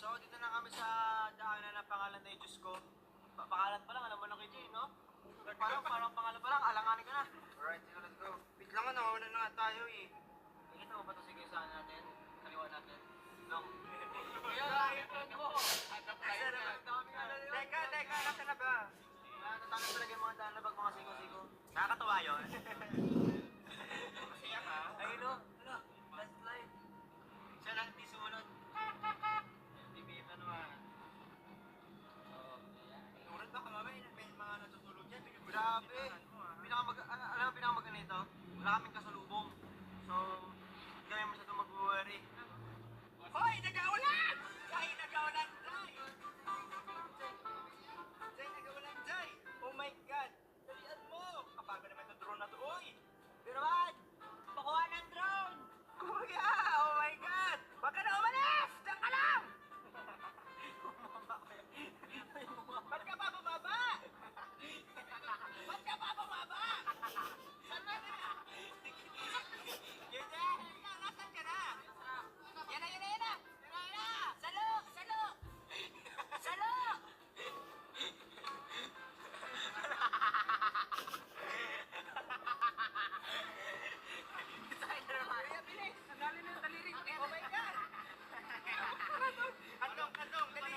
So, dito na kami sa daanan na pangalan na Diyos ko. Pangalan pa lang, alam mo na kay Jay, no? Parang pangalan pa lang, alanganin ka na. Alright, sige, let's go. Wait lang nga, nawawalan na nga tayo eh. Nakita mo ba ito sige saan natin? Kaliwa natin? No. Kaya, mo! Teka, nasa na ba? Natanong talaga yung mga daan na bag mga sigo-sigo. Nakakatawa yun. Masaya ka? Ayun o, last slide. Siya lang di sumunod. Bibita naman. Nurad ba ka mamay? May mga natutulog dyan. Grabe. Alam mo pinakamaganda ito? Wala kaming kasalubong. So, kaya masyadong mag-worry. Hoy! Nag-aulan! Jay! Nag-aulan! Jay! Nag-aulan! Jay! Oh my God! Dalian mo! Kapago naman itong drone na to. Uy! Pero man! Pakuha ng drone! Kuya! Oh my God! Wag ka na umalis! Diyan ka lang! Ba't ka pa bumaba? Ba't ka pa bumaba? Saan na na? Yun na! Nasaan ka na? Yan na! Yan na! Salo! Salo! Salo! Kuya, bilis! Sandali na yung talirik! Oh my God! Kandong! Dali!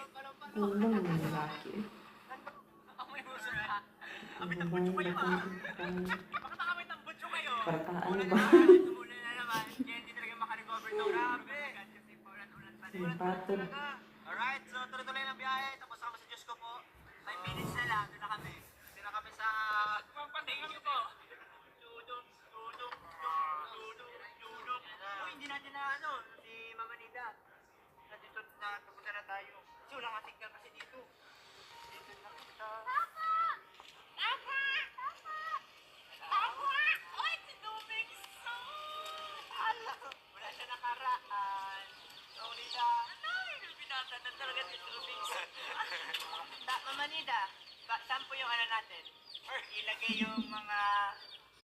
Ano ba naman lalaki? Amoy mo sila! Amit ang Ano butyo ba kayo naman ah! Bakit nakamit ang butyo kayo? Partaan Muna ba? Muna na naman. Kaya hindi talaga makarecover to. Grabe. Kasi ulan pa din. Yung patol. Alright, so tuloy-tuloy ng biyahe. Tapos sama sa Diyos ko po. 5 minutes na lang. Doon na kami. Doon na kami sa... Pampatingin niyo po. Dudong. Uy, hindi natin na ano. Si Mama Nida. Nandito na. Pupunta na tayo. Kasi wala nga signal kasi dito. Dito na kita. Wala siya nakaraan. So, Nida. Ano? Binatatan talaga si Tubings. Mama Nida, saan po yung ano natin? Ilagay yung mga